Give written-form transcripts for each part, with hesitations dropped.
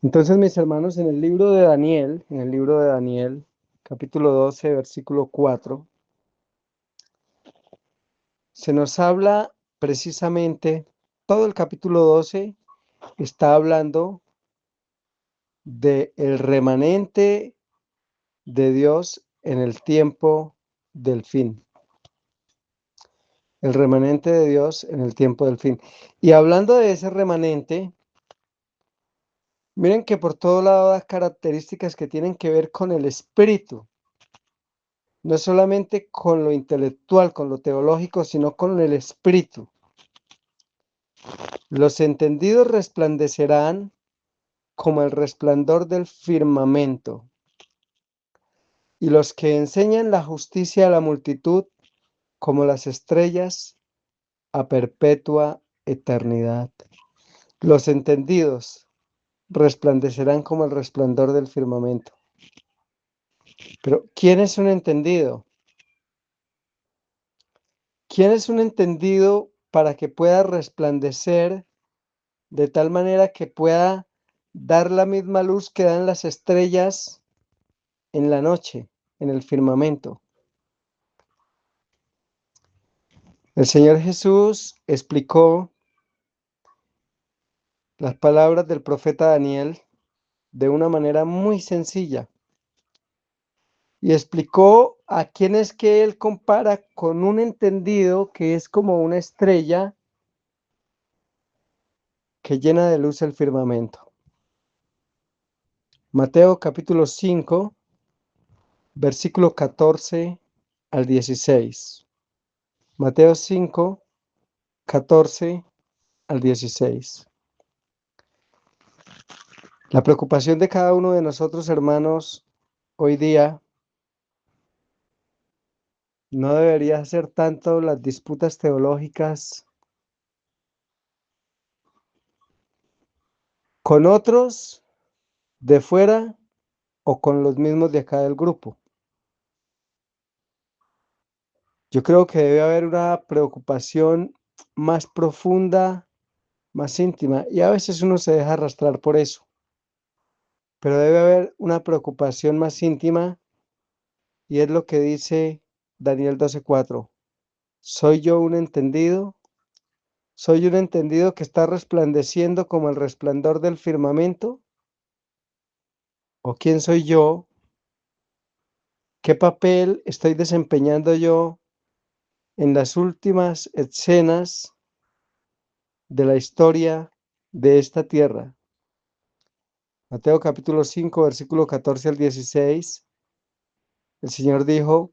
Entonces, mis hermanos, en el libro de Daniel, capítulo 12, versículo 4, se nos habla precisamente, todo el capítulo 12 está hablando de el remanente de Dios en el tiempo del fin. El remanente de Dios en el tiempo del fin. Y hablando de ese remanente, miren que por todo lado da características que tienen que ver con el espíritu. No solamente con lo intelectual, con lo teológico, sino con el espíritu. Los entendidos resplandecerán como el resplandor del firmamento, y los que enseñan la justicia a la multitud como las estrellas a perpetua eternidad. Los entendidos resplandecerán como el resplandor del firmamento. Pero, ¿quién es un entendido? ¿Quién es un entendido para que pueda resplandecer de tal manera que pueda dar la misma luz que dan las estrellas en la noche, en el firmamento? El Señor Jesús explicó las palabras del profeta Daniel de una manera muy sencilla y explicó a quién es que él compara con un entendido que es como una estrella que llena de luz el firmamento. Mateo capítulo 5, versículo 14 al 16. Mateo 5, 14 al 16. La preocupación de cada uno de nosotros, hermanos, hoy día no debería ser tanto las disputas teológicas con otros de fuera o con los mismos de acá del grupo. Yo creo que debe haber una preocupación más profunda, más íntima, y a veces uno se deja arrastrar por eso, pero debe haber una preocupación más íntima, y es lo que dice Daniel 12:4. ¿Soy yo un entendido? ¿Soy un entendido que está resplandeciendo como el resplandor del firmamento? ¿O quién soy yo? ¿Qué papel estoy desempeñando yo en las últimas escenas de la historia de esta tierra? Mateo capítulo 5, versículo 14 al 16, el Señor dijo,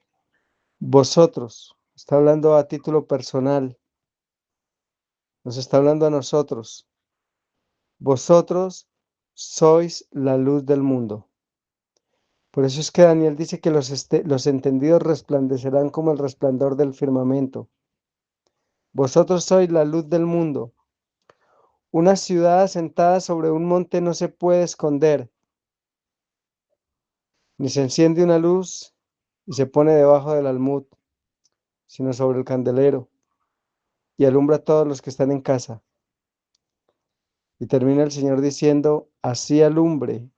vosotros, está hablando a título personal, nos está hablando a nosotros, vosotros sois la luz del mundo. Por eso es que Daniel dice que los entendidos resplandecerán como el resplandor del firmamento. Vosotros sois la luz del mundo. Una ciudad asentada sobre un monte no se puede esconder, ni se enciende una luz y se pone debajo del almud, sino sobre el candelero, y alumbra a todos los que están en casa. Y termina el Señor diciendo, así alumbre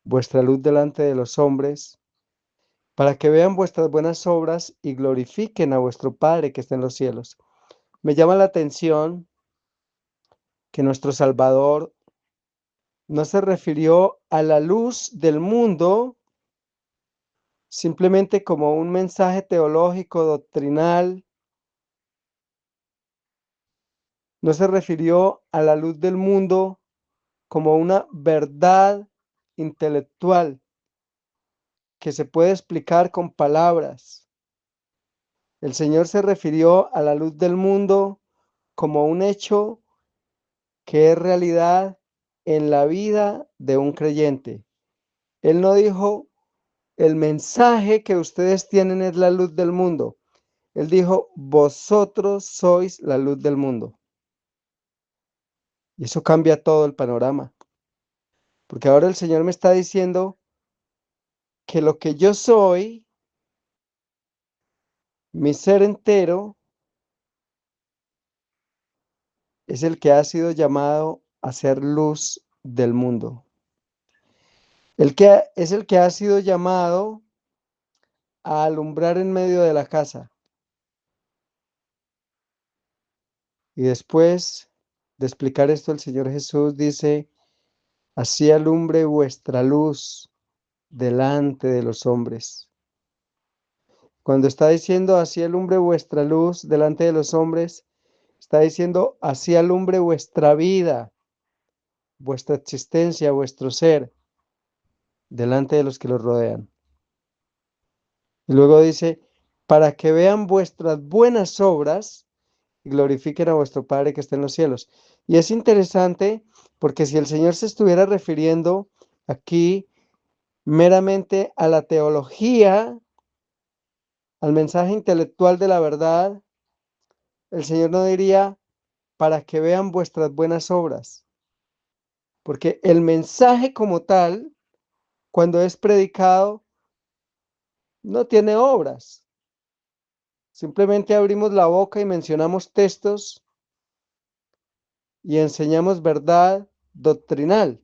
vuestra luz delante de los hombres, para que vean vuestras buenas obras y glorifiquen a vuestro Padre que está en los cielos. Me llama la atención que nuestro Salvador no se refirió a la luz del mundo simplemente como un mensaje teológico, doctrinal, no se refirió a la luz del mundo como una verdad intelectual que se puede explicar con palabras. El Señor se refirió a la luz del mundo como un hecho que es realidad en la vida de un creyente. Él no dijo, el mensaje que ustedes tienen es la luz del mundo. Él dijo, vosotros sois la luz del mundo. Y eso cambia todo el panorama. Porque ahora el Señor me está diciendo que lo que yo soy, mi ser entero, es el que ha sido llamado a ser luz del mundo. Es el que ha sido llamado a alumbrar en medio de la casa. Y después de explicar esto, el Señor Jesús dice, así alumbre vuestra luz delante de los hombres. Cuando está diciendo así alumbre vuestra luz delante de los hombres, está diciendo así alumbre vuestra vida, vuestra existencia, vuestro ser delante de los que los rodean. Y luego dice, para que vean vuestras buenas obras y glorifiquen a vuestro Padre que está en los cielos. Y es interesante porque si el Señor se estuviera refiriendo aquí meramente a la teología, al mensaje intelectual de la verdad, el Señor no diría para que vean vuestras buenas obras, porque el mensaje como tal, cuando es predicado, no tiene obras. Simplemente abrimos la boca y mencionamos textos y enseñamos verdad doctrinal.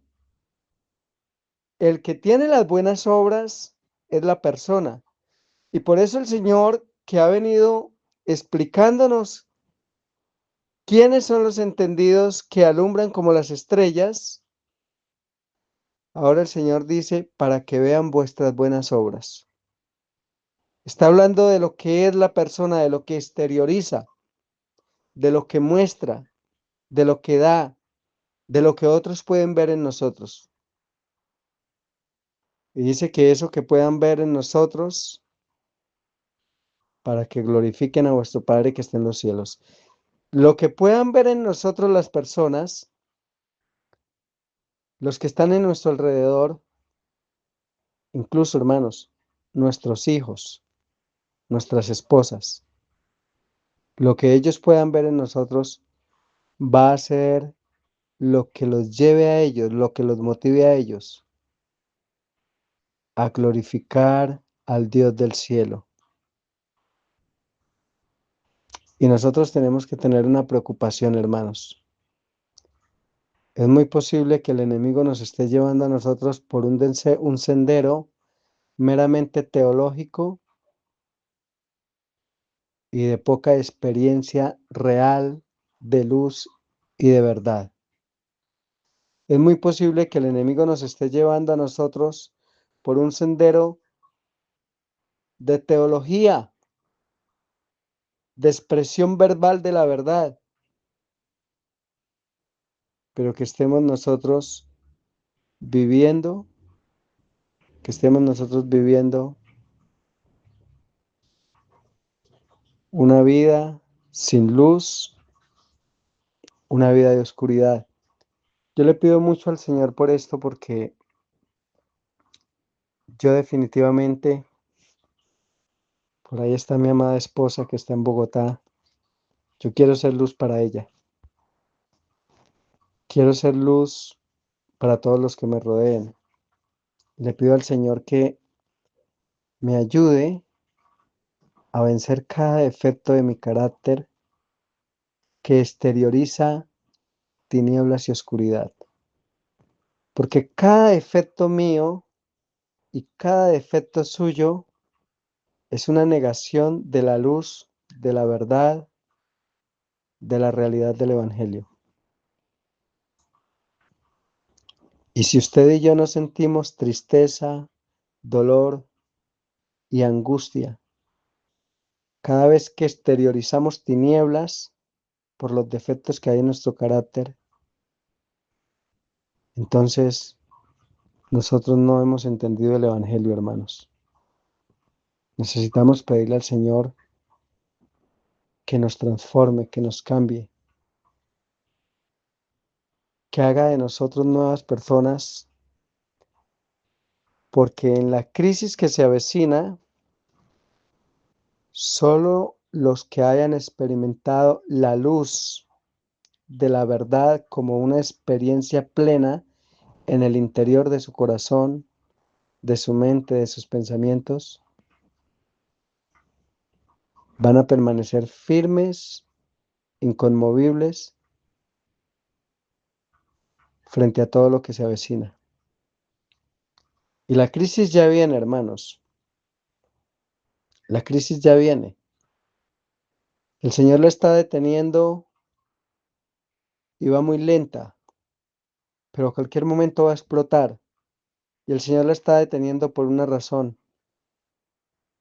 El que tiene las buenas obras es la persona. Y por eso el Señor, que ha venido explicándonos quiénes son los entendidos que alumbran como las estrellas, ahora el Señor dice, para que vean vuestras buenas obras. Está hablando de lo que es la persona, de lo que exterioriza, de lo que muestra, de lo que da, de lo que otros pueden ver en nosotros. Y dice que eso que puedan ver en nosotros, para que glorifiquen a vuestro Padre que está en los cielos. Lo que puedan ver en nosotros las personas, los que están en nuestro alrededor, incluso hermanos, nuestros hijos, nuestras esposas, lo que ellos puedan ver en nosotros va a ser lo que los lleve a ellos, lo que los motive a ellos a glorificar al Dios del cielo. Y nosotros tenemos que tener una preocupación, hermanos. Es muy posible que el enemigo nos esté llevando a nosotros por un sendero meramente teológico y de poca experiencia real de luz y de verdad. Es muy posible que el enemigo nos esté llevando a nosotros por un sendero de teología, de expresión verbal de la verdad, pero que estemos nosotros viviendo, una vida sin luz, una vida de oscuridad. Yo le pido mucho al Señor por esto, porque yo definitivamente, por ahí está mi amada esposa que está en Bogotá, yo quiero ser luz para ella. Quiero ser luz para todos los que me rodeen. Le pido al Señor que me ayude a vencer cada defecto de mi carácter que exterioriza tinieblas y oscuridad. Porque cada defecto mío y cada defecto suyo es una negación de la luz, de la verdad, de la realidad del Evangelio. Y si usted y yo no sentimos tristeza, dolor y angustia cada vez que exteriorizamos tinieblas por los defectos que hay en nuestro carácter, entonces nosotros no hemos entendido el Evangelio, hermanos. Necesitamos pedirle al Señor que nos transforme, que nos cambie, que haga de nosotros nuevas personas, porque en la crisis que se avecina, solo los que hayan experimentado la luz de la verdad como una experiencia plena en el interior de su corazón, de su mente, de sus pensamientos, van a permanecer firmes, inconmovibles, frente a todo lo que se avecina. Y la crisis ya viene, hermanos. La crisis ya viene. El Señor la está deteniendo y va muy lenta, pero a cualquier momento va a explotar. Y el Señor la está deteniendo por una razón.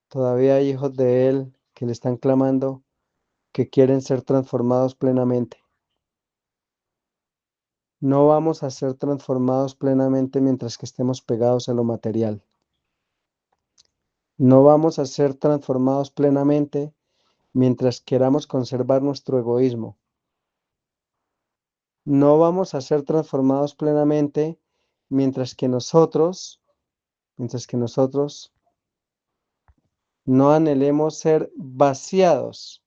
Todavía hay hijos de Él que le están clamando, que quieren ser transformados plenamente. No vamos a ser transformados plenamente mientras que estemos pegados a lo material. No vamos a ser transformados plenamente mientras queramos conservar nuestro egoísmo. No vamos a ser transformados plenamente mientras que nosotros no anhelemos ser vaciados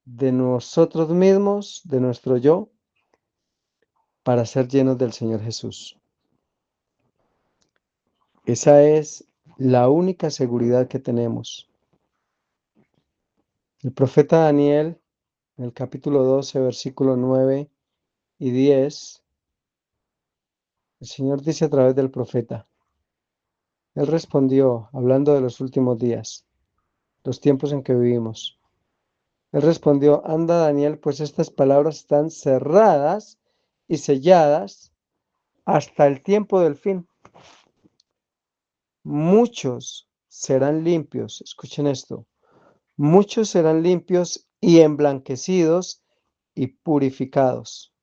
de nosotros mismos, de nuestro yo, para ser llenos del Señor Jesús. Esa es la única seguridad que tenemos. El profeta Daniel, en el capítulo 12, versículo 9 y 10, el Señor dice a través del profeta, Él respondió, hablando de los últimos días, los tiempos en que vivimos. Él respondió, anda Daniel, pues estas palabras están cerradas y selladas hasta el tiempo del fin. Muchos serán limpios, escuchen esto, muchos serán limpios y emblanquecidos y purificados.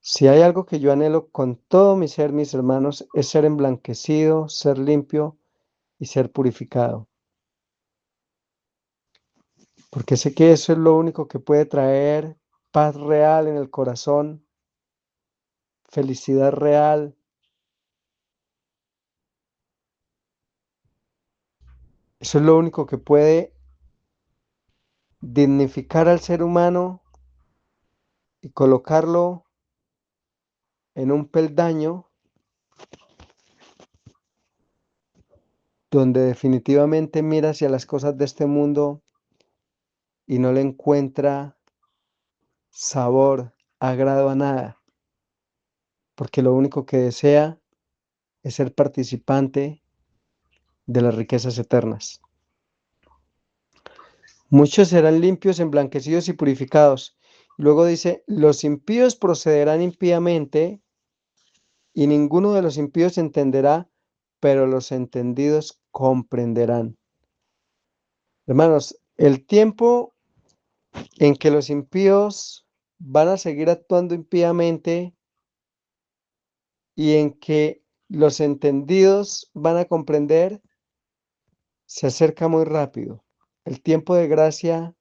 Si hay algo que yo anhelo con todo mi ser, mis hermanos, es ser emblanquecido, ser limpio y ser purificado. Porque sé que eso es lo único que puede traer paz real en el corazón, felicidad real. Eso es lo único que puede dignificar al ser humano y colocarlo en un peldaño donde definitivamente mira hacia las cosas de este mundo y no le encuentra sabor, agrado a nada, porque lo único que desea es ser participante de las riquezas eternas. Muchos serán limpios, emblanquecidos y purificados. Luego dice, los impíos procederán impíamente y ninguno de los impíos entenderá, pero los entendidos comprenderán. Hermanos, el tiempo en que los impíos van a seguir actuando impíamente y en que los entendidos van a comprender, se acerca muy rápido. El tiempo de gracia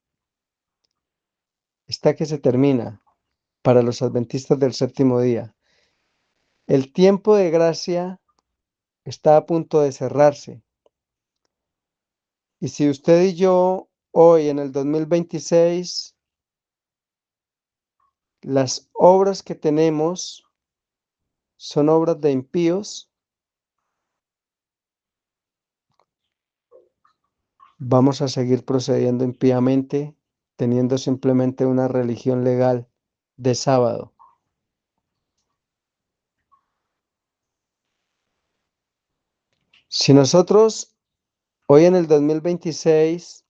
está que se termina para los adventistas del séptimo día. El tiempo de gracia está a punto de cerrarse. Y si usted y yo hoy en el 2026, las obras que tenemos son obras de impíos, vamos a seguir procediendo impíamente, teniendo simplemente una religión legal de sábado. Si nosotros hoy en el 2026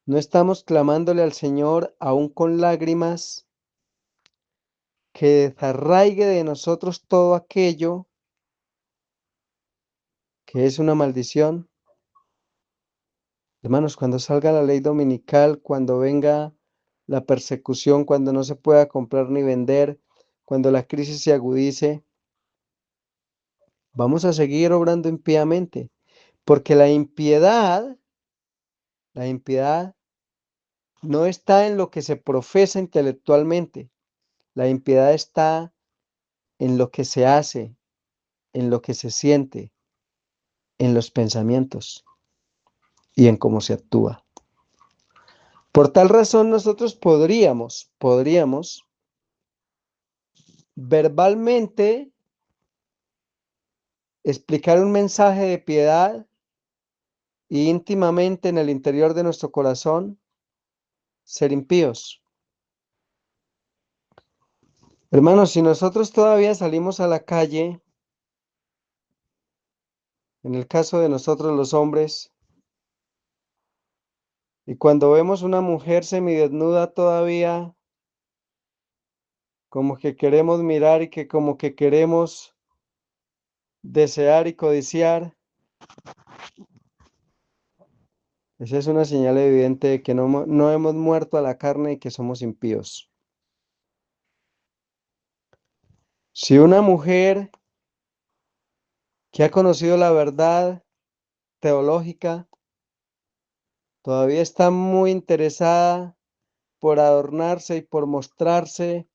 no estamos clamándole al Señor aún con lágrimas, que desarraigue de nosotros todo aquello que es una maldición. Hermanos, cuando salga la ley dominical, cuando venga la persecución, cuando no se pueda comprar ni vender, cuando la crisis se agudice, vamos a seguir obrando impíamente, porque la impiedad no está en lo que se profesa intelectualmente, la impiedad está en lo que se hace, en lo que se siente, en los pensamientos y en cómo se actúa. Por tal razón nosotros podríamos verbalmente explicar un mensaje de piedad y íntimamente en el interior de nuestro corazón ser impíos. Hermanos, si nosotros todavía salimos a la calle, en el caso de nosotros los hombres, y cuando vemos una mujer semidesnuda todavía, como que queremos mirar y que como que queremos desear y codiciar, esa es una señal evidente de que no hemos muerto a la carne y que somos impíos. Si una mujer que ha conocido la verdad teológica todavía está muy interesada por adornarse y por mostrarse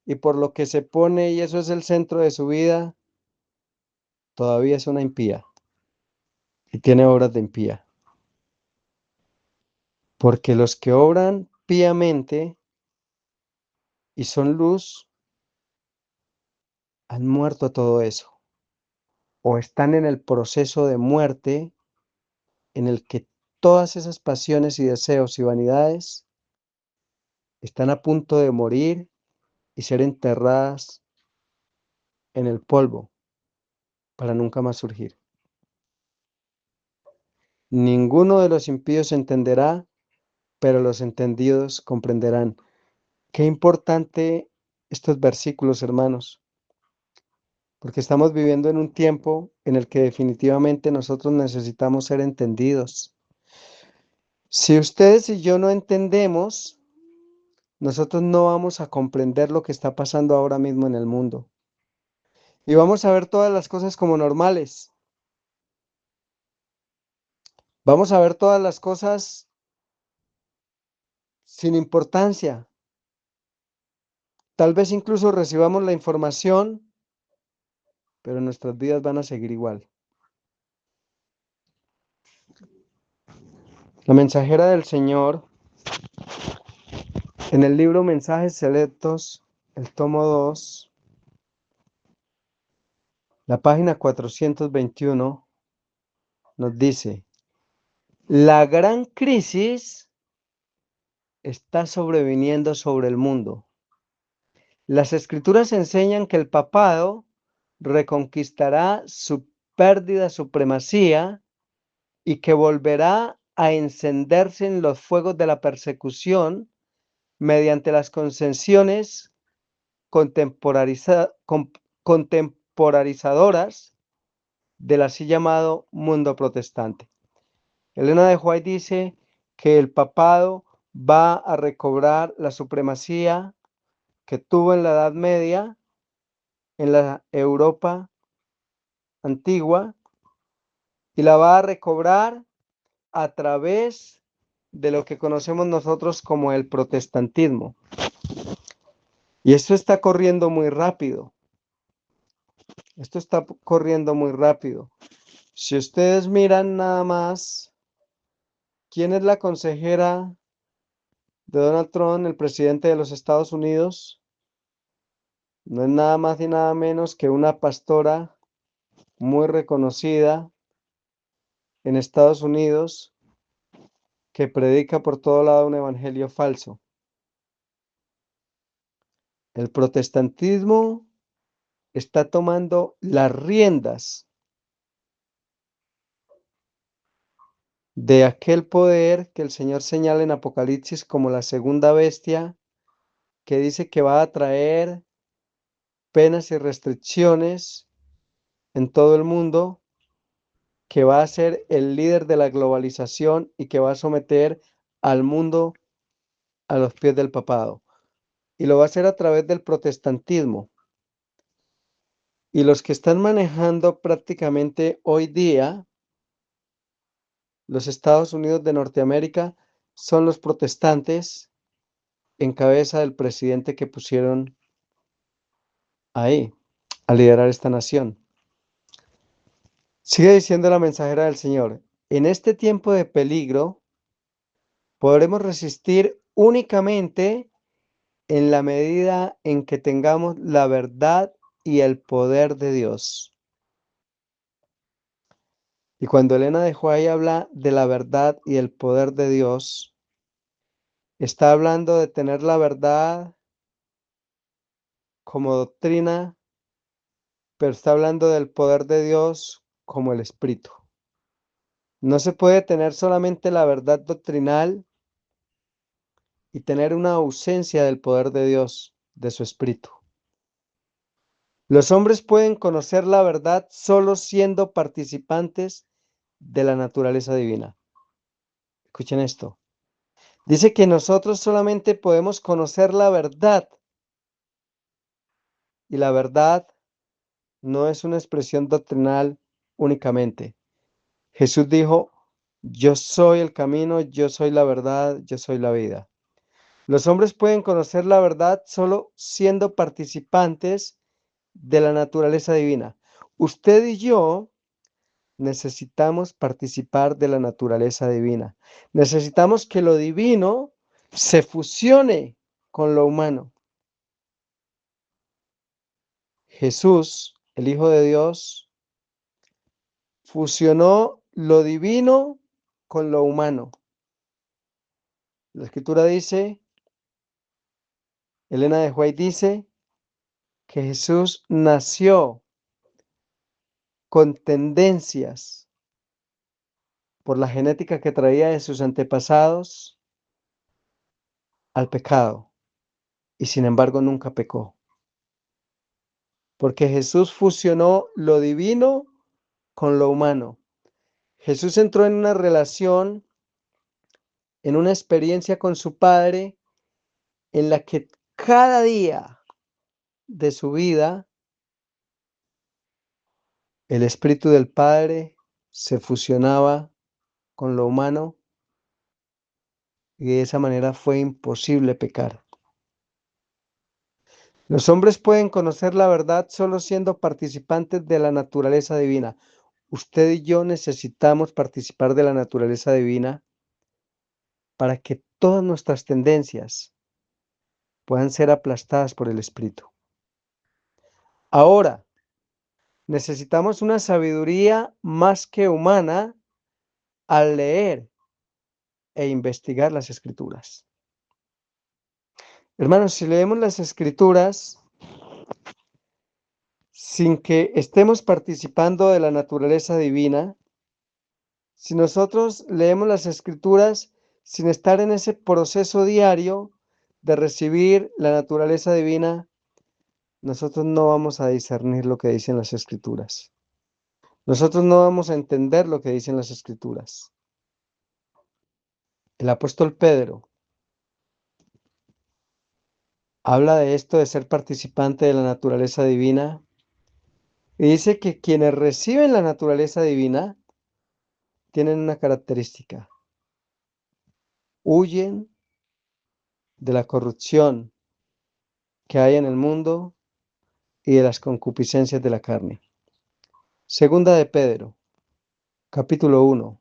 y por lo que se pone y eso es el centro de su vida, todavía es una impía y tiene obras de impía. Porque los que obran píamente y son luz han muerto a todo eso o están en el proceso de muerte en el que todas esas pasiones y deseos y vanidades están a punto de morir y ser enterradas en el polvo para nunca más surgir. Ninguno de los impíos entenderá, pero los entendidos comprenderán. Qué importante estos versículos, hermanos, porque estamos viviendo en un tiempo en el que definitivamente nosotros necesitamos ser entendidos. Si ustedes y yo no entendemos, nosotros no vamos a comprender lo que está pasando ahora mismo en el mundo. Y vamos a ver todas las cosas como normales. Vamos a ver todas las cosas sin importancia. Tal vez incluso recibamos la información, pero nuestras vidas van a seguir igual. La mensajera del Señor, en el libro Mensajes Selectos, el tomo 2, la página 421, nos dice, la gran crisis está sobreviniendo sobre el mundo. Las escrituras enseñan que el papado reconquistará su perdida supremacía y que volverá a encenderse en los fuegos de la persecución mediante las concesiones contemporarizadoras del así llamado mundo protestante. Elena de White dice que el papado va a recobrar la supremacía que tuvo en la Edad Media en la Europa antigua y la va a recobrar a través de lo que conocemos nosotros como el protestantismo. Y esto está corriendo muy rápido. Esto está corriendo muy rápido. Si ustedes miran nada más, ¿quién es la consejera de Donald Trump, el presidente de los Estados Unidos? No es nada más y nada menos que una pastora muy reconocida en Estados Unidos que predica por todo lado un evangelio falso. El protestantismo está tomando las riendas de aquel poder que el Señor señala en Apocalipsis como la segunda bestia, que dice que va a traer penas y restricciones en todo el mundo, que va a ser el líder de la globalización y que va a someter al mundo a los pies del papado. Y lo va a hacer a través del protestantismo. Y los que están manejando prácticamente hoy día los Estados Unidos de Norteamérica son los protestantes en cabeza del presidente que pusieron ahí a liderar esta nación. Sigue diciendo la mensajera del Señor, en este tiempo de peligro podremos resistir únicamente en la medida en que tengamos la verdad y el poder de Dios. Y cuando Elena de White habla de la verdad y el poder de Dios, está hablando de tener la verdad como doctrina, pero está hablando del poder de Dios como el Espíritu. No se puede tener solamente la verdad doctrinal y tener una ausencia del poder de Dios, de su Espíritu. Los hombres pueden conocer la verdad solo siendo participantes de la naturaleza divina. Escuchen esto. Dice que nosotros solamente podemos conocer la verdad, y la verdad no es una expresión doctrinal únicamente. Jesús dijo, yo soy el camino, yo soy la verdad, yo soy la vida. Los hombres pueden conocer la verdad solo siendo participantes de la naturaleza divina. Usted y yo necesitamos participar de la naturaleza divina. Necesitamos que lo divino se fusione con lo humano. Jesús, el Hijo de Dios, fusionó lo divino con lo humano. La Escritura dice, Elena de White dice, que Jesús nació con tendencias por la genética que traía de sus antepasados al pecado, y sin embargo nunca pecó, porque Jesús fusionó lo divino con lo humano. Jesús entró en una relación, en una experiencia con su Padre, en la que cada día de su vida el Espíritu del Padre se fusionaba con lo humano, y de esa manera fue imposible pecar. Los hombres pueden conocer la verdad solo siendo participantes de la naturaleza divina. Usted y yo necesitamos participar de la naturaleza divina para que todas nuestras tendencias puedan ser aplastadas por el Espíritu. Ahora, necesitamos una sabiduría más que humana al leer e investigar las Escrituras. Hermanos, si leemos las Escrituras sin que estemos participando de la naturaleza divina, si nosotros leemos las Escrituras sin estar en ese proceso diario de recibir la naturaleza divina, nosotros no vamos a discernir lo que dicen las Escrituras. Nosotros no vamos a entender lo que dicen las Escrituras. El apóstol Pedro habla de esto de ser participante de la naturaleza divina y dice que quienes reciben la naturaleza divina tienen una característica: huyen de la corrupción que hay en el mundo y de las concupiscencias de la carne. Segunda de Pedro, capítulo 1,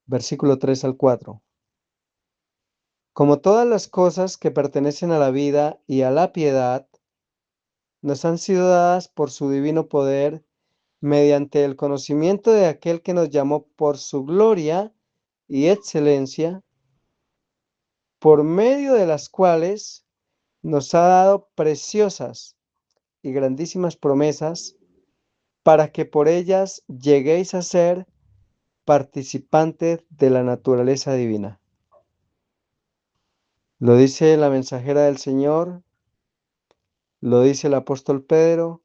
versículo 3 al 4. Como todas las cosas que pertenecen a la vida y a la piedad, nos han sido dadas por su divino poder, mediante el conocimiento de aquel que nos llamó por su gloria y excelencia, por medio de las cuales nos ha dado preciosas y grandísimas promesas, para que por ellas lleguéis a ser participantes de la naturaleza divina. Lo dice la mensajera del Señor, lo dice el apóstol Pedro,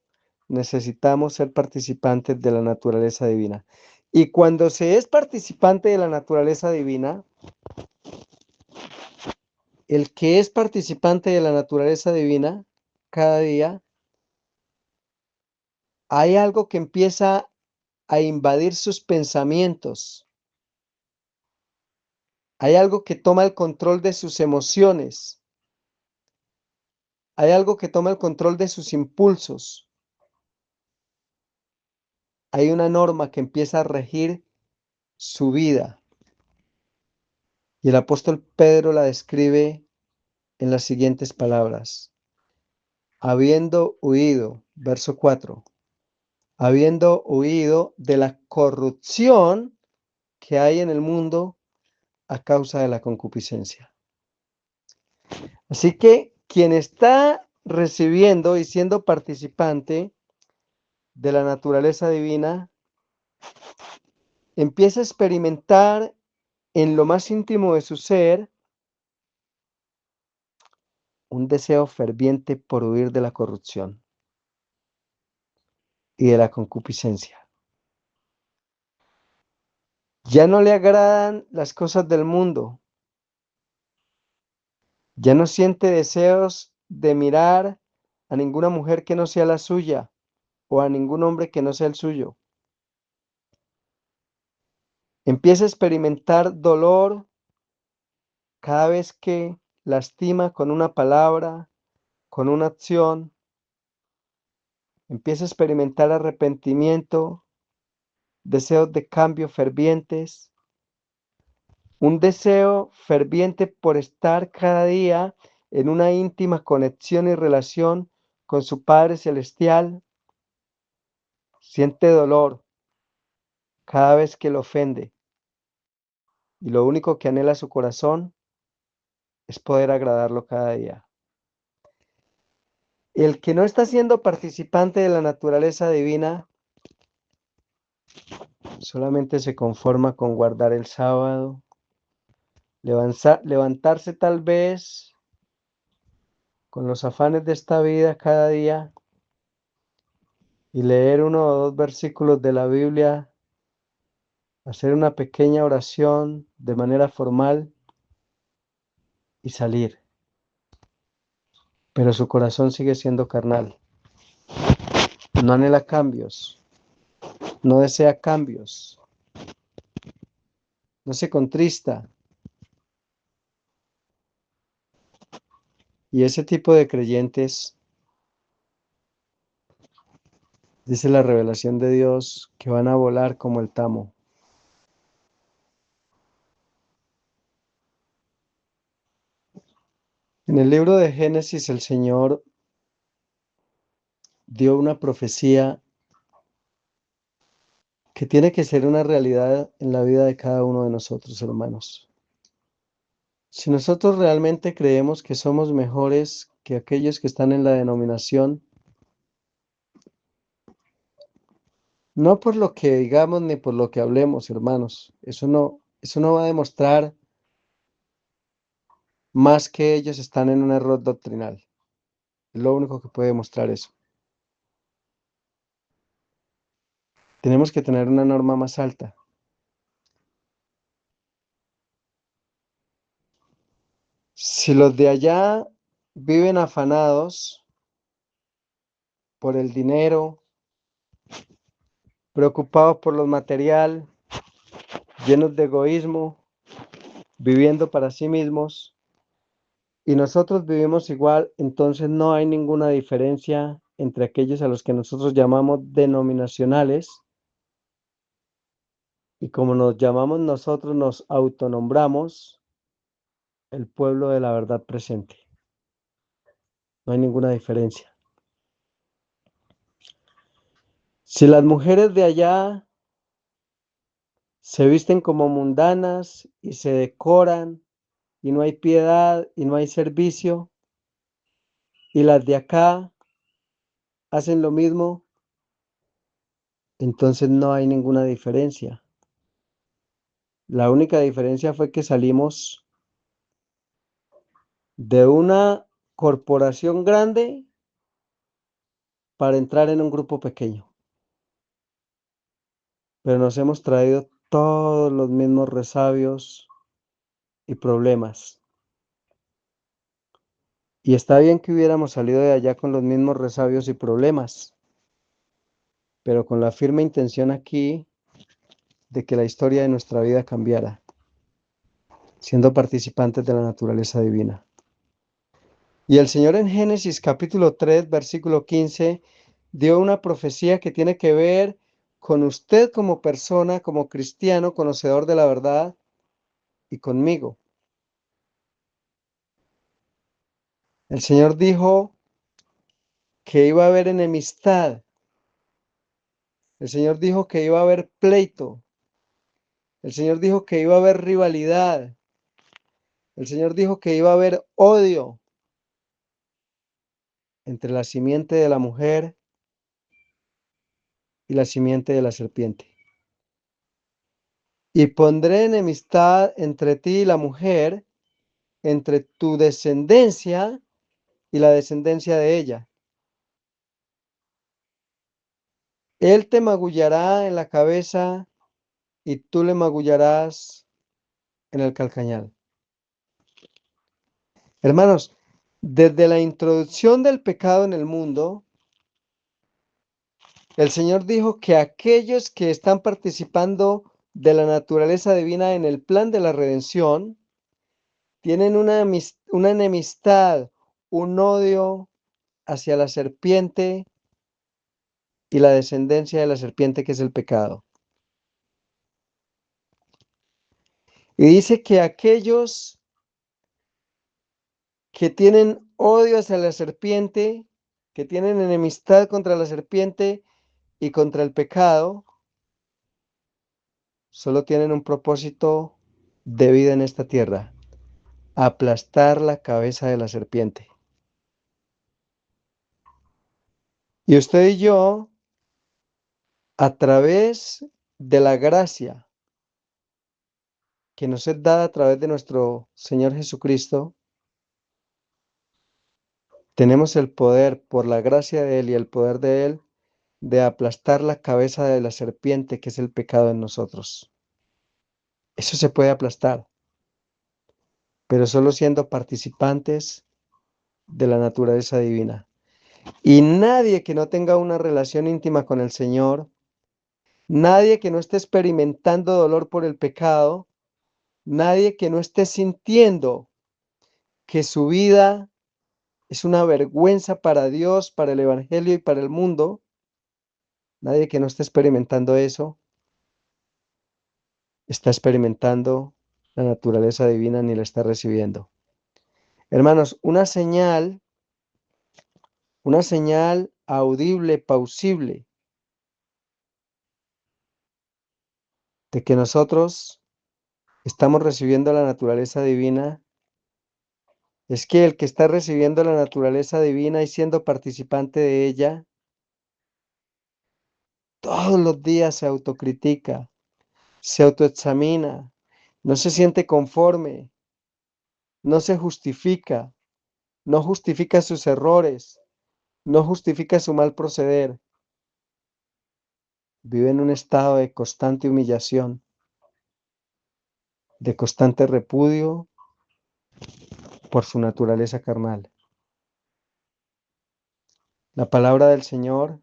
necesitamos ser participantes de la naturaleza divina. Y cuando se es participante de la naturaleza divina, el que es participante de la naturaleza divina, cada día, hay algo que empieza a invadir sus pensamientos. Hay algo que toma el control de sus emociones. Hay algo que toma el control de sus impulsos. Hay una norma que empieza a regir su vida. Y el apóstol Pedro la describe en las siguientes palabras. Habiendo huido, verso 4, habiendo huido de la corrupción que hay en el mundo a causa de la concupiscencia. Así que quien está recibiendo y siendo participante de la naturaleza divina, empieza a experimentar en lo más íntimo de su ser un deseo ferviente por huir de la corrupción y de la concupiscencia. Ya no le agradan las cosas del mundo, ya no siente deseos de mirar a ninguna mujer que no sea la suya o a ningún hombre que no sea el suyo. Empieza a experimentar dolor cada vez que lastima con una palabra, con una acción. Empieza a experimentar arrepentimiento, deseos de cambio fervientes, un deseo ferviente por estar cada día en una íntima conexión y relación con su Padre Celestial. Siente dolor cada vez que lo ofende y lo único que anhela su corazón es poder agradarlo cada día. El que no está siendo participante de la naturaleza divina solamente se conforma con guardar el sábado, levantarse tal vez con los afanes de esta vida cada día y leer uno o dos versículos de la Biblia, hacer una pequeña oración de manera formal y salir. Pero su corazón sigue siendo carnal. No anhela cambios, no desea cambios, no se contrista. Y ese tipo de creyentes, dice la revelación de Dios, que van a volar como el tamo. En el libro de Génesis, el Señor dio una profecía que tiene que ser una realidad en la vida de cada uno de nosotros, hermanos. Si nosotros realmente creemos que somos mejores que aquellos que están en la denominación, no por lo que digamos ni por lo que hablemos, hermanos, eso no va a demostrar más que ellos están en un error doctrinal. Es lo único que puede demostrar eso. Tenemos que tener una norma más alta. Si los de allá viven afanados por el dinero, preocupados por lo material, llenos de egoísmo, viviendo para sí mismos, y nosotros vivimos igual, entonces no hay ninguna diferencia entre aquellos a los que nosotros llamamos denominacionales, y como nos llamamos nosotros, nos autonombramos el pueblo de la verdad presente. No hay ninguna diferencia. Si las mujeres de allá se visten como mundanas y se decoran y no hay piedad y no hay servicio, y las de acá hacen lo mismo, entonces no hay ninguna diferencia. La única diferencia fue que salimos de una corporación grande para entrar en un grupo pequeño, pero nos hemos traído todos los mismos resabios y problemas. Y está bien que hubiéramos salido de allá con los mismos resabios y problemas, pero con la firme intención aquí de que la historia de nuestra vida cambiara, siendo participantes de la naturaleza divina. Y el Señor en Génesis capítulo 3, versículo 15, dio una profecía que tiene que ver con usted como persona, como cristiano, conocedor de la verdad, y conmigo. El Señor dijo que iba a haber enemistad. El Señor dijo que iba a haber pleito. El Señor dijo que iba a haber rivalidad. El Señor dijo que iba a haber odio. entre la simiente de la mujer y la simiente de la serpiente. Y pondré enemistad entre ti y la mujer, entre tu descendencia y la descendencia de ella. Él te magullará en la cabeza y tú le magullarás en el calcañar. Hermanos, desde la introducción del pecado en el mundo, el Señor dijo que aquellos que están participando de la naturaleza divina en el plan de la redención tienen una enemistad, un odio hacia la serpiente y la descendencia de la serpiente, que es el pecado. Y dice que aquellos que tienen odio hacia la serpiente, que tienen enemistad contra la serpiente y contra el pecado, solo tienen un propósito de vida en esta tierra: aplastar la cabeza de la serpiente. Y usted y yo, a través de la gracia que nos es dada a través de nuestro Señor Jesucristo, tenemos el poder, por la gracia de Él y el poder de Él, de aplastar la cabeza de la serpiente, que es el pecado en nosotros. Eso se puede aplastar, pero solo siendo participantes de la naturaleza divina. Y nadie que no tenga una relación íntima con el Señor, nadie que no esté experimentando dolor por el pecado, nadie que no esté sintiendo que su vida es una vergüenza para Dios, para el Evangelio y para el mundo, nadie que no esté experimentando eso, está experimentando la naturaleza divina ni la está recibiendo. Hermanos, una señal audible, plausible, de que nosotros estamos recibiendo la naturaleza divina, es que el que está recibiendo la naturaleza divina y siendo participante de ella, todos los días se autocritica, se autoexamina, no se siente conforme, no se justifica, no justifica sus errores, no justifica su mal proceder, vive en un estado de constante humillación, de constante repudio por su naturaleza carnal. La palabra del Señor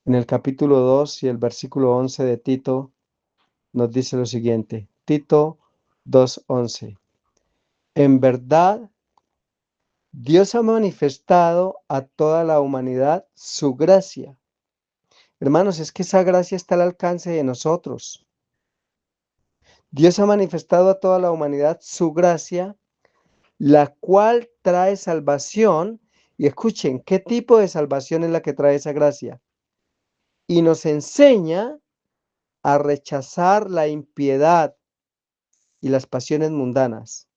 en el capítulo 2 y el versículo 11 de Tito nos dice lo siguiente. Tito 2:11. En verdad, Dios ha manifestado a toda la humanidad su gracia. Hermanos, es que esa gracia está al alcance de nosotros. Dios ha manifestado a toda la humanidad su gracia, la cual trae salvación. Y escuchen, ¿qué tipo de salvación es la que trae esa gracia? Y nos enseña a rechazar la impiedad y las pasiones mundanas.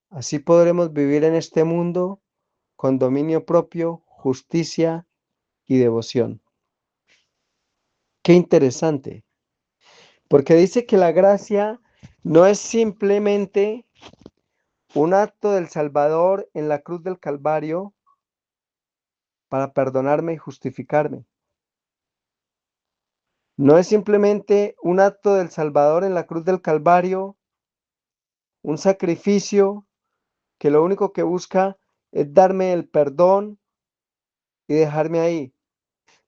Así podremos vivir en este mundo con dominio propio, justicia y devoción. Qué interesante, porque dice que la gracia no es simplemente un acto del Salvador en la cruz del Calvario para perdonarme y justificarme. No es simplemente un acto del Salvador en la cruz del Calvario, un sacrificio que lo único que busca es darme el perdón y dejarme ahí.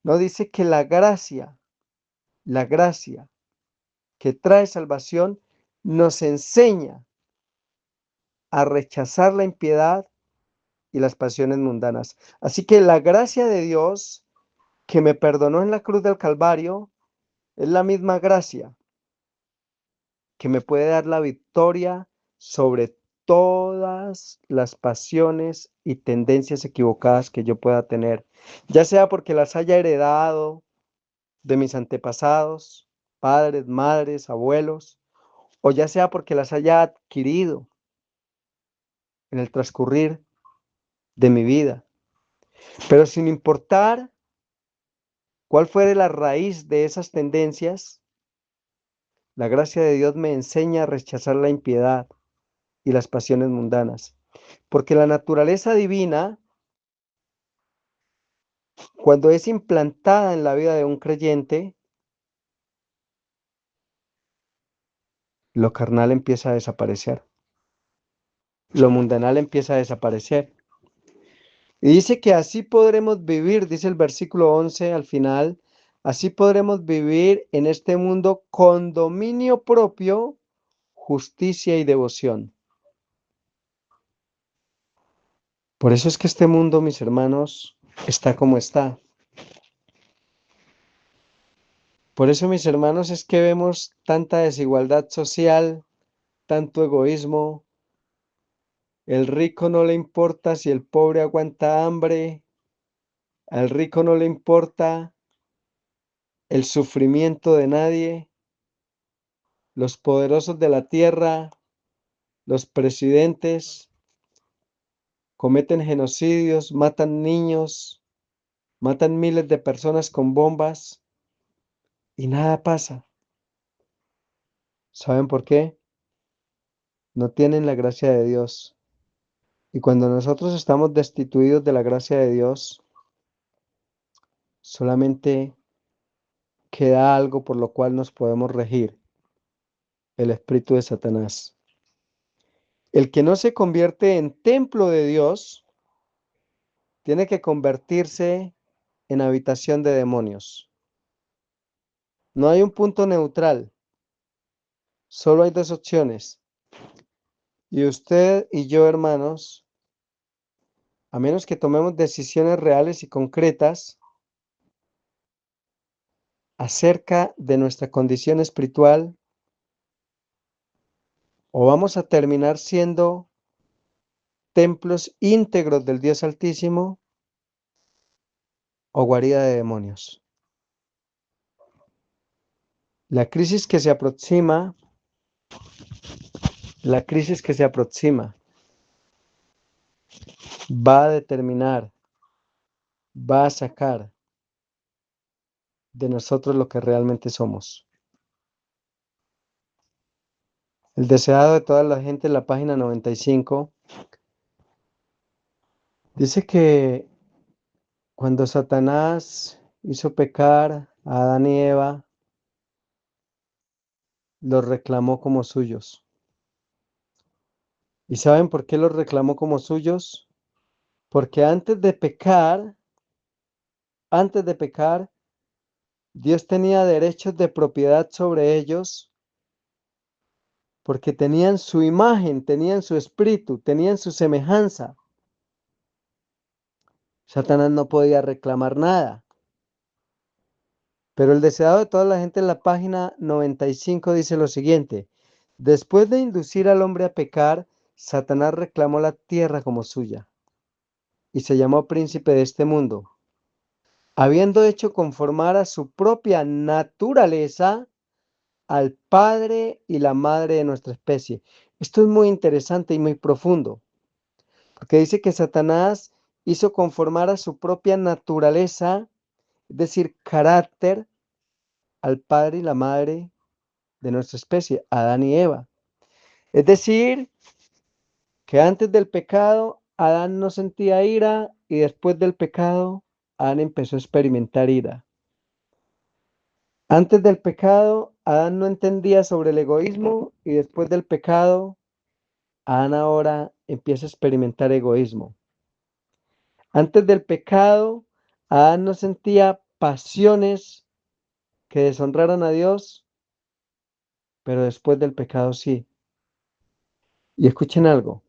No, dice que la gracia que trae salvación nos enseña a rechazar la impiedad y las pasiones mundanas. Así que la gracia de Dios que me perdonó en la cruz del Calvario es la misma gracia que me puede dar la victoria sobre todas las pasiones y tendencias equivocadas que yo pueda tener, ya sea porque las haya heredado de mis antepasados, padres, madres, abuelos, o ya sea porque las haya adquirido en el transcurrir de mi vida. Pero sin importar cuál fuere la raíz de esas tendencias, la gracia de Dios me enseña a rechazar la impiedad y las pasiones mundanas. Porque la naturaleza divina, cuando es implantada en la vida de un creyente, lo carnal empieza a desaparecer, lo mundanal empieza a desaparecer. Y dice que así podremos vivir, dice el versículo 11 al final, así podremos vivir en este mundo con dominio propio, justicia y devoción. Por eso es que este mundo, mis hermanos, está como está. Por eso, mis hermanos, es que vemos tanta desigualdad social, tanto egoísmo. El rico no le importa si el pobre aguanta hambre. Al rico no le importa el sufrimiento de nadie. Los poderosos de la tierra, los presidentes, cometen genocidios, matan niños, matan miles de personas con bombas y nada pasa. ¿Saben por qué? No tienen la gracia de Dios. Y cuando nosotros estamos destituidos de la gracia de Dios, solamente queda algo por lo cual nos podemos regir, el espíritu de Satanás. El que no se convierte en templo de Dios, tiene que convertirse en habitación de demonios. No hay un punto neutral, solo hay dos opciones. Y usted y yo, hermanos, a menos que tomemos decisiones reales y concretas acerca de nuestra condición espiritual, o vamos a terminar siendo templos íntegros del Dios Altísimo o guarida de demonios. La crisis que se aproxima, la crisis que se aproxima va a determinar, va a sacar de nosotros lo que realmente somos. El deseado de toda la gente, en la página 95, dice que cuando Satanás hizo pecar a Adán y Eva, los reclamó como suyos. ¿Y saben por qué los reclamó como suyos? Porque antes de pecar, Dios tenía derechos de propiedad sobre ellos porque tenían su imagen, tenían su espíritu, tenían su semejanza. Satanás no podía reclamar nada. Pero el deseado de toda la gente en la página 95 dice lo siguiente: después de inducir al hombre a pecar, Satanás reclamó la tierra como suya y se llamó príncipe de este mundo, habiendo hecho conformar a su propia naturaleza al padre y la madre de nuestra especie. Esto es muy interesante y muy profundo, porque dice que Satanás hizo conformar a su propia naturaleza, es decir, carácter, al padre y la madre de nuestra especie, Adán y Eva. Es decir, que antes del pecado, Adán no sentía ira y después del pecado, Adán empezó a experimentar ira. Antes del pecado, Adán no entendía sobre el egoísmo y después del pecado, Adán ahora empieza a experimentar egoísmo. Antes del pecado, Adán no sentía pasiones que deshonraran a Dios, pero después del pecado sí. Y escuchen algo,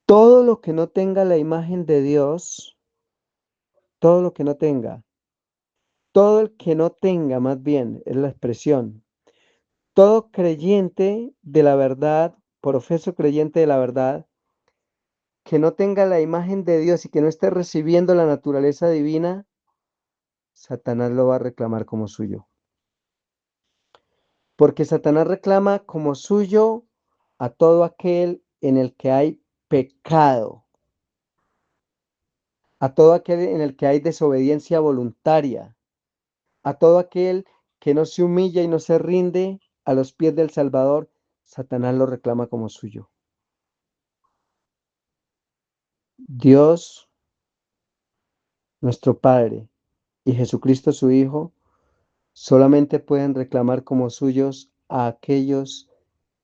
todo lo que no tenga la imagen de Dios, todo lo que no tenga, todo el que no tenga, más bien, es la expresión, todo creyente de la verdad, profeso creyente de la verdad, que no tenga la imagen de Dios y que no esté recibiendo la naturaleza divina, Satanás lo va a reclamar como suyo. Porque Satanás reclama como suyo a todo aquel en el que hay pecado. a todo aquel en el que hay desobediencia voluntaria, a todo aquel que no se humilla y no se rinde a los pies del Salvador, Satanás lo reclama como suyo. Dios, nuestro Padre, y Jesucristo su Hijo, solamente pueden reclamar como suyos a aquellos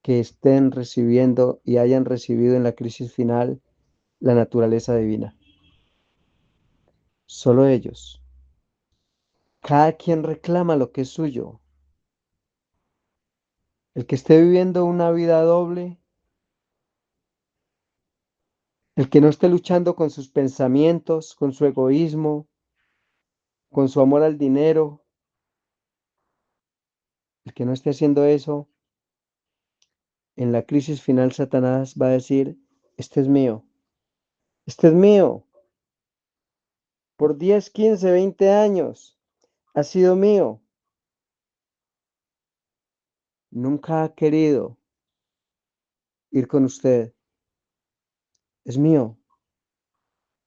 que estén recibiendo y hayan recibido en la crisis final la naturaleza divina. Solo ellos. Cada quien reclama lo que es suyo. El que esté viviendo una vida doble, el que no esté luchando con sus pensamientos, con su egoísmo, con su amor al dinero, el que no esté haciendo eso, en la crisis final Satanás va a decir, este es mío, por 10, 15, 20 años, ha sido mío. Nunca ha querido ir con usted, es mío.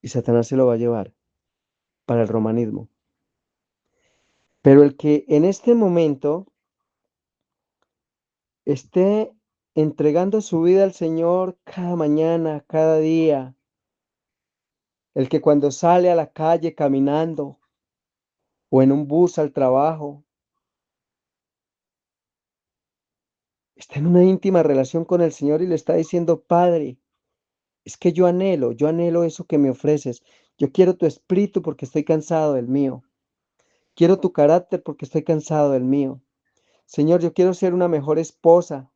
Y Satanás se lo va a llevar para el romanismo. Pero el que en este momento esté entregando su vida al Señor cada mañana, cada día, el que cuando sale a la calle caminando o en un bus al trabajo, está en una íntima relación con el Señor y le está diciendo, Padre, es que yo anhelo eso que me ofreces. Yo quiero tu espíritu porque estoy cansado del mío. Quiero tu carácter porque estoy cansado del mío. Señor, yo quiero ser una mejor esposa.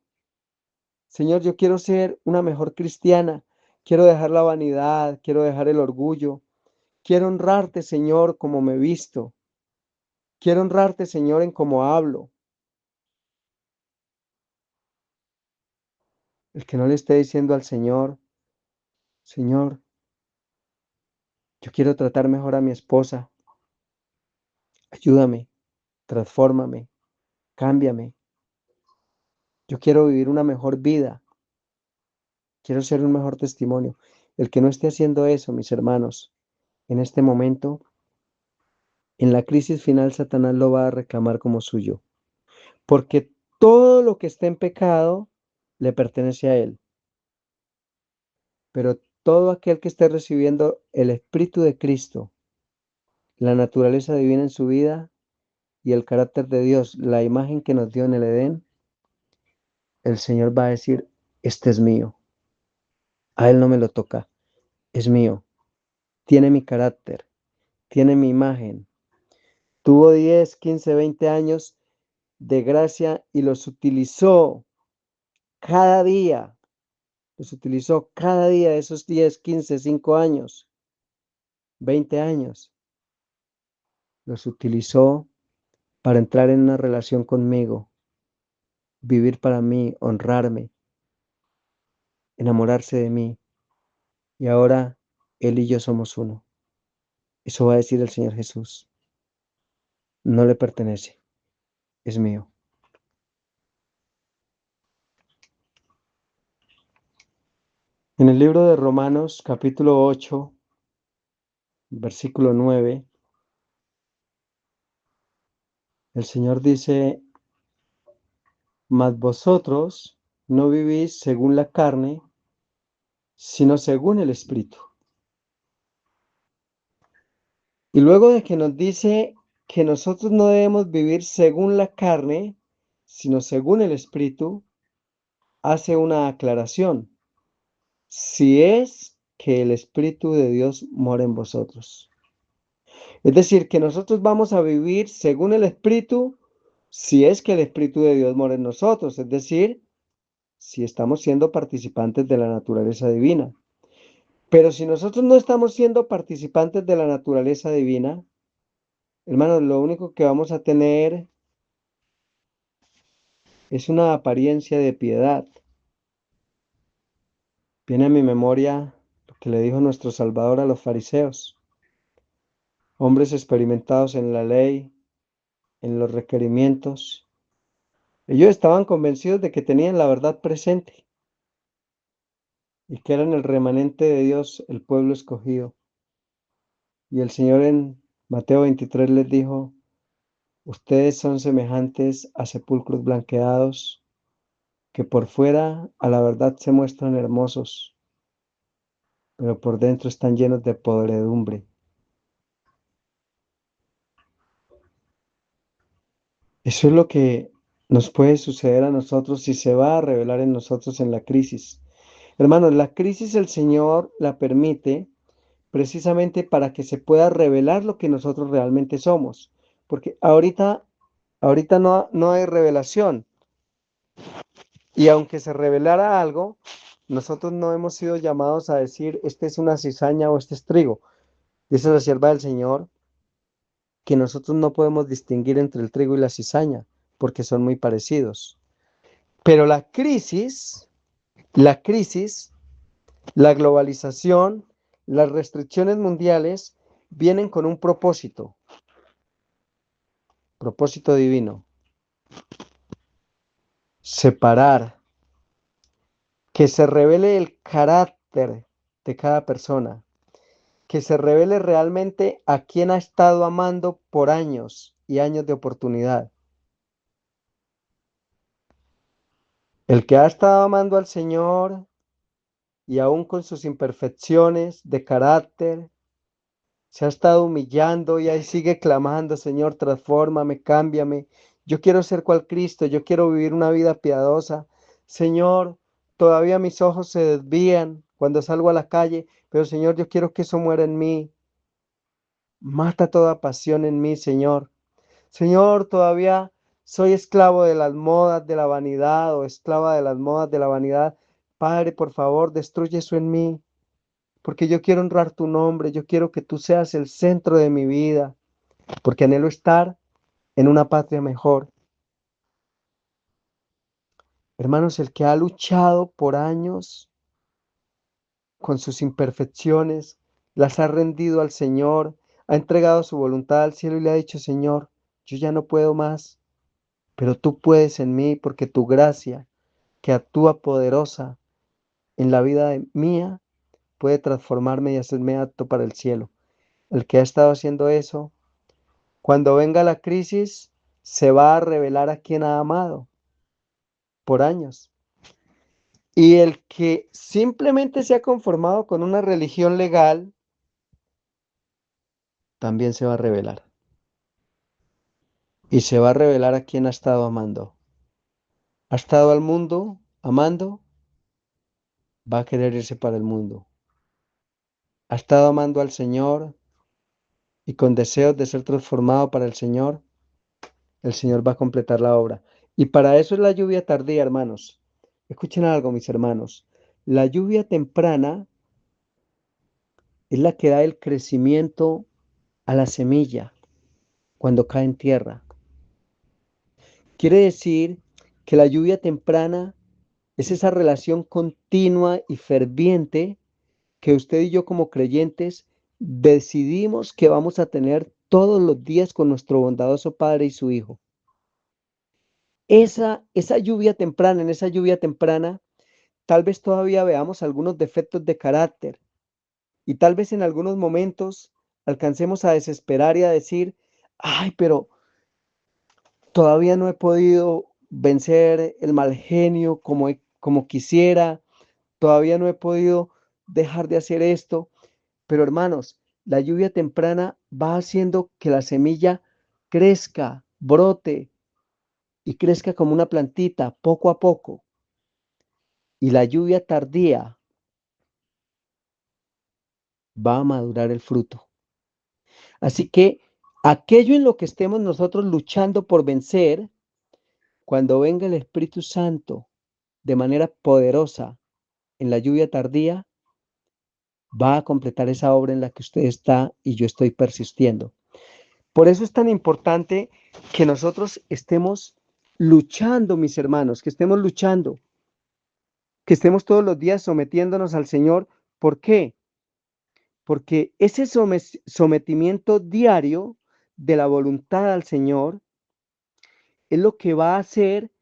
Señor, yo quiero ser una mejor cristiana. Quiero dejar la vanidad, quiero dejar el orgullo. Quiero honrarte, Señor, como me visto. Quiero honrarte, Señor, en cómo hablo. El que no le esté diciendo al Señor, Señor, yo quiero tratar mejor a mi esposa. Ayúdame, transfórmame, cámbiame. Yo quiero vivir una mejor vida. Quiero ser un mejor testimonio. El que no esté haciendo eso, mis hermanos, en este momento, en la crisis final, Satanás lo va a reclamar como suyo. Porque todo lo que esté en pecado le pertenece a él. Pero todo aquel que esté recibiendo el Espíritu de Cristo, la naturaleza divina en su vida y el carácter de Dios, la imagen que nos dio en el Edén, el Señor va a decir, este es mío. A él no me lo toca, es mío. Tiene mi carácter, tiene mi imagen. Tuvo 10, 15, 20 años de gracia y los utilizó cada día. Los utilizó cada día de esos 10, 15, 5 años, 20 años. Los utilizó para entrar en una relación conmigo, vivir para mí, honrarme, enamorarse de mí. Y ahora Él y yo somos uno. Eso va a decir el Señor Jesús. No le pertenece, es mío. En el libro de Romanos, capítulo 8, versículo 9, el Señor dice, mas vosotros no vivís según la carne, sino según el Espíritu. Y luego de que nos dice que nosotros no debemos vivir según la carne, sino según el Espíritu, hace una aclaración. Si es que el Espíritu de Dios mora en vosotros. Es decir, que nosotros vamos a vivir según el Espíritu, si es que el Espíritu de Dios mora en nosotros. Es decir, si estamos siendo participantes de la naturaleza divina. Pero si nosotros no estamos siendo participantes de la naturaleza divina, hermanos, lo único que vamos a tener es una apariencia de piedad. Viene a mi memoria lo que le dijo nuestro Salvador a los fariseos, hombres experimentados en la ley, en los requerimientos. Ellos estaban convencidos de que tenían la verdad presente y que eran el remanente de Dios, el pueblo escogido. Y el Señor en Mateo 23 les dijo, ustedes son semejantes a sepulcros blanqueados, que por fuera a la verdad se muestran hermosos, pero por dentro están llenos de podredumbre. Eso es lo que nos puede suceder a nosotros y se va a revelar en nosotros en la crisis. Hermanos, la crisis el Señor la permite precisamente para que se pueda revelar lo que nosotros realmente somos. Porque ahorita no hay revelación. Y aunque se revelara algo, nosotros no hemos sido llamados a decir, este es una cizaña o este es trigo. Dice la sierva del Señor que nosotros no podemos distinguir entre el trigo y la cizaña, porque son muy parecidos. Pero la crisis, la globalización, las restricciones mundiales vienen con un propósito divino, separar, que se revele el carácter de cada persona, que se revele realmente a quien ha estado amando por años y años de oportunidad. El que ha estado amando al Señor y aún con sus imperfecciones de carácter, se ha estado humillando y ahí sigue clamando, Señor, transfórmame, cámbiame. Yo quiero ser cual Cristo, yo quiero vivir una vida piadosa. Señor, todavía mis ojos se desvían cuando salgo a la calle, pero Señor, yo quiero que eso muera en mí. Mata toda pasión en mí, Señor. Señor, todavía soy esclavo de las modas de la vanidad o esclava de las modas de la vanidad. Padre, por favor, destruye eso en mí, porque yo quiero honrar tu nombre, yo quiero que tú seas el centro de mi vida, porque anhelo estar en una patria mejor. Hermanos, el que ha luchado por años con sus imperfecciones, las ha rendido al Señor, ha entregado su voluntad al cielo y le ha dicho, Señor, yo ya no puedo más, pero tú puedes en mí porque tu gracia, que actúa poderosa en la vida mía, puede transformarme y hacerme apto para el cielo. El que ha estado haciendo eso, cuando venga la crisis, se va a revelar a quien ha amado por años. Y el que simplemente se ha conformado con una religión legal, también se va a revelar. Y se va a revelar a quien ha estado amando. Ha estado al mundo amando, va a querer irse para el mundo. Ha estado amando al Señor y con deseos de ser transformado para el Señor va a completar la obra. Y para eso es la lluvia tardía, hermanos. Escuchen algo, mis hermanos. La lluvia temprana es la que da el crecimiento a la semilla cuando cae en tierra. Quiere decir que la lluvia temprana es esa relación continua y ferviente que usted y yo como creyentes decidimos que vamos a tener todos los días con nuestro bondadoso Padre y su Hijo. Esa lluvia temprana, en esa lluvia temprana, tal vez todavía veamos algunos defectos de carácter y tal vez en algunos momentos alcancemos a desesperar y a decir, ay, pero todavía no he podido vencer el mal genio como quisiera, todavía no he podido dejar de hacer esto, pero hermanos, la lluvia temprana va haciendo que la semilla crezca, brote y crezca como una plantita poco a poco. Y la lluvia tardía va a madurar el fruto. Así que aquello en lo que estemos nosotros luchando por vencer, cuando venga el Espíritu Santo de manera poderosa en la lluvia tardía, va a completar esa obra en la que usted está y yo estoy persistiendo. Por eso es tan importante que nosotros estemos luchando, mis hermanos, que estemos luchando, que estemos todos los días sometiéndonos al Señor. ¿Por qué? Porque ese sometimiento diario de la voluntad al Señor es lo que va a hacer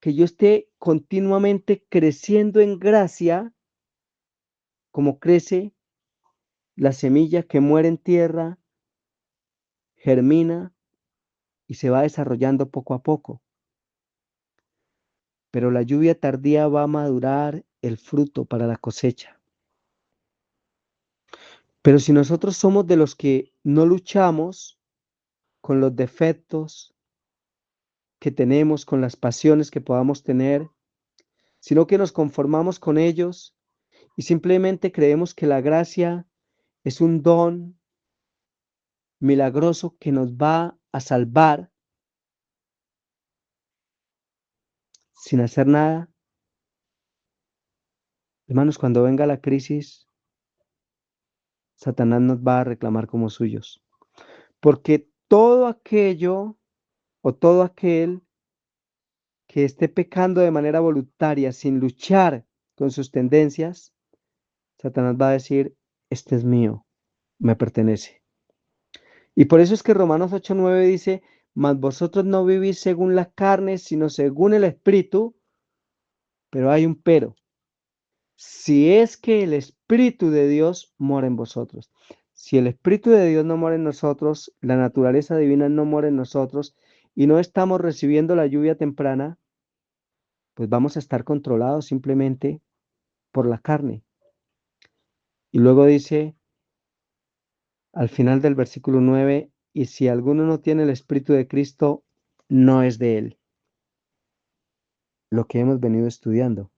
que yo esté continuamente creciendo en gracia, como crece la semilla que muere en tierra, germina y se va desarrollando poco a poco. Pero la lluvia tardía va a madurar el fruto para la cosecha. Pero si nosotros somos de los que no luchamos con los defectos que tenemos, con las pasiones que podamos tener, sino que nos conformamos con ellos y simplemente creemos que la gracia es un don milagroso que nos va a salvar sin hacer nada. Hermanos, cuando venga la crisis, Satanás nos va a reclamar como suyos, porque todo aquello o todo aquel que esté pecando de manera voluntaria sin luchar con sus tendencias, Satanás va a decir, este es mío, me pertenece. Y por eso es que Romanos 8:9 dice, mas vosotros no vivís según la carne, sino según el Espíritu, pero hay un pero. Si es que el Espíritu de Dios mora en vosotros. Si el Espíritu de Dios no mora en nosotros, la naturaleza divina no mora en nosotros y no estamos recibiendo la lluvia temprana, pues vamos a estar controlados simplemente por la carne. Y luego dice al final del versículo 9, y si alguno no tiene el Espíritu de Cristo, no es de él. Lo que hemos venido estudiando.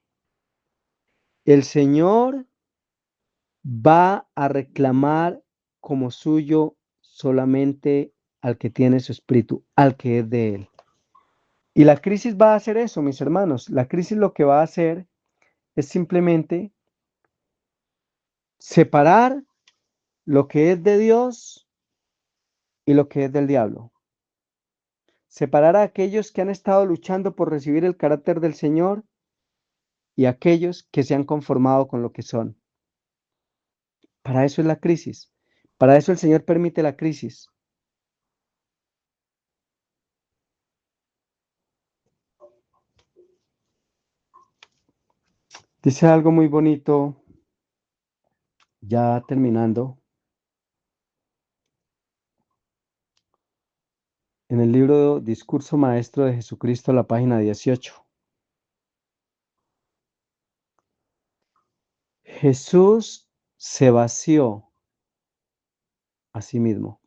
El Señor va a reclamar como suyo solamente al que tiene su espíritu, al que es de él. Y la crisis va a hacer eso, mis hermanos. La crisis lo que va a hacer es simplemente separar lo que es de Dios y lo que es del diablo. Separar a aquellos que han estado luchando por recibir el carácter del Señor y a aquellos que se han conformado con lo que son. Para eso es la crisis. Para eso el Señor permite la crisis. Dice algo muy bonito, ya terminando, en el libro Discurso Maestro de Jesucristo, la página 18. Jesús se vació a sí mismo.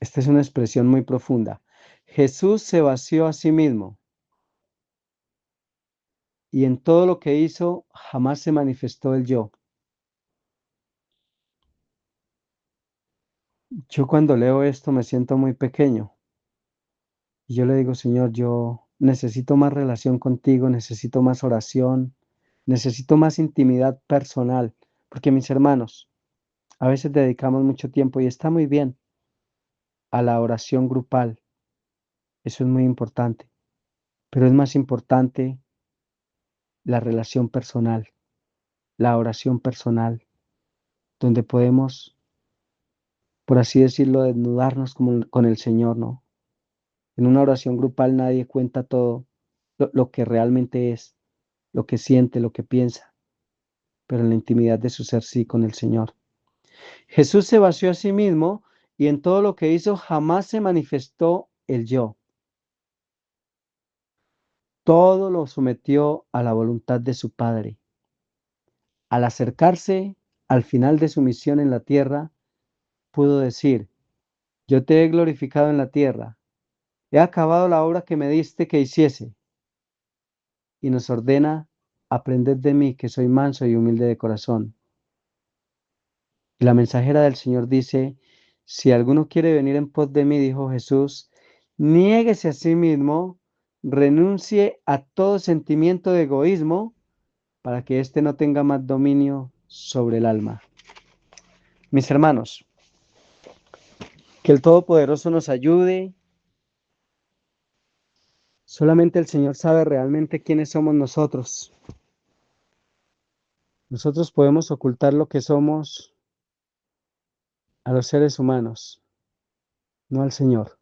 Esta es una expresión muy profunda. Jesús se vació a sí mismo y en todo lo que hizo jamás se manifestó el yo. Yo cuando leo esto me siento muy pequeño y yo le digo, Señor, yo necesito más relación contigo, necesito más oración, necesito más intimidad personal, porque mis hermanos, a veces dedicamos mucho tiempo y está muy bien a la oración grupal, eso es muy importante, pero es más importante la relación personal, la oración personal, donde podemos, por así decirlo, desnudarnos con el Señor, ¿no? En una oración grupal nadie cuenta todo lo que realmente es, lo que siente, lo que piensa, pero en la intimidad de su ser sí con el Señor. Jesús se vació a sí mismo y en todo lo que hizo jamás se manifestó el yo. Todo lo sometió a la voluntad de su Padre. Al acercarse al final de su misión en la tierra, pudo decir, yo te he glorificado en la tierra, he acabado la obra que me diste que hiciese. Y nos ordena, aprended de mí que soy manso y humilde de corazón. Y la mensajera del Señor dice, si alguno quiere venir en pos de mí, dijo Jesús, niéguese a sí mismo, renuncie a todo sentimiento de egoísmo para que éste no tenga más dominio sobre el alma. Mis hermanos, que el Todopoderoso nos ayude. Solamente el Señor sabe realmente quiénes somos nosotros. Nosotros podemos ocultar lo que somos a los seres humanos, no al Señor.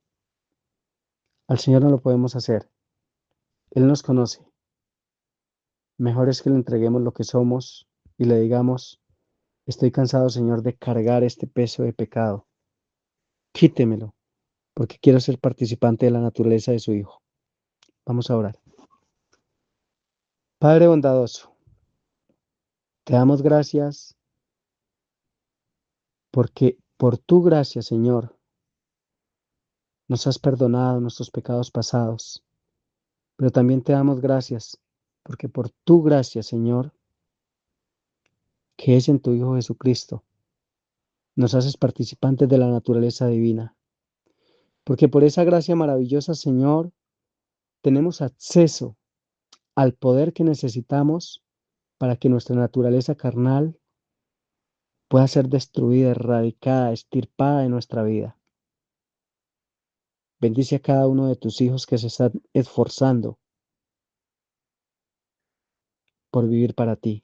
Al Señor no lo podemos hacer. Él nos conoce. Mejor es que le entreguemos lo que somos y le digamos, Estoy cansado, Señor, de cargar este peso de pecado. Quítemelo, porque quiero ser participante de la naturaleza de su Hijo. Vamos a orar. Padre bondadoso, te damos gracias porque por tu gracia, Señor, nos has perdonado nuestros pecados pasados. Pero también te damos gracias porque por tu gracia, Señor, que es en tu Hijo Jesucristo, nos haces participantes de la naturaleza divina. Porque por esa gracia maravillosa, Señor, tenemos acceso al poder que necesitamos para que nuestra naturaleza carnal pueda ser destruida, erradicada, extirpada de nuestra vida. Bendice a cada uno de tus hijos que se están esforzando por vivir para ti.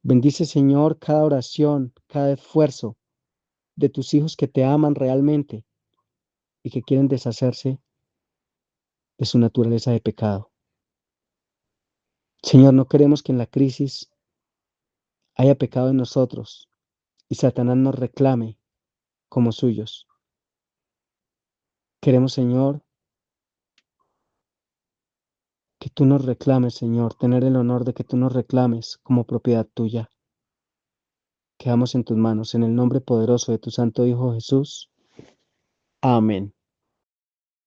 Bendice, Señor, cada oración, cada esfuerzo de tus hijos que te aman realmente y que quieren deshacerse de su naturaleza de pecado. Señor, no queremos que en la crisis haya pecado en nosotros y Satanás nos reclame como suyos. Queremos, Señor, que tú nos reclames, Señor, tener el honor de que tú nos reclames como propiedad tuya. Quedamos en tus manos, en el nombre poderoso de tu Santo Hijo Jesús. Amén.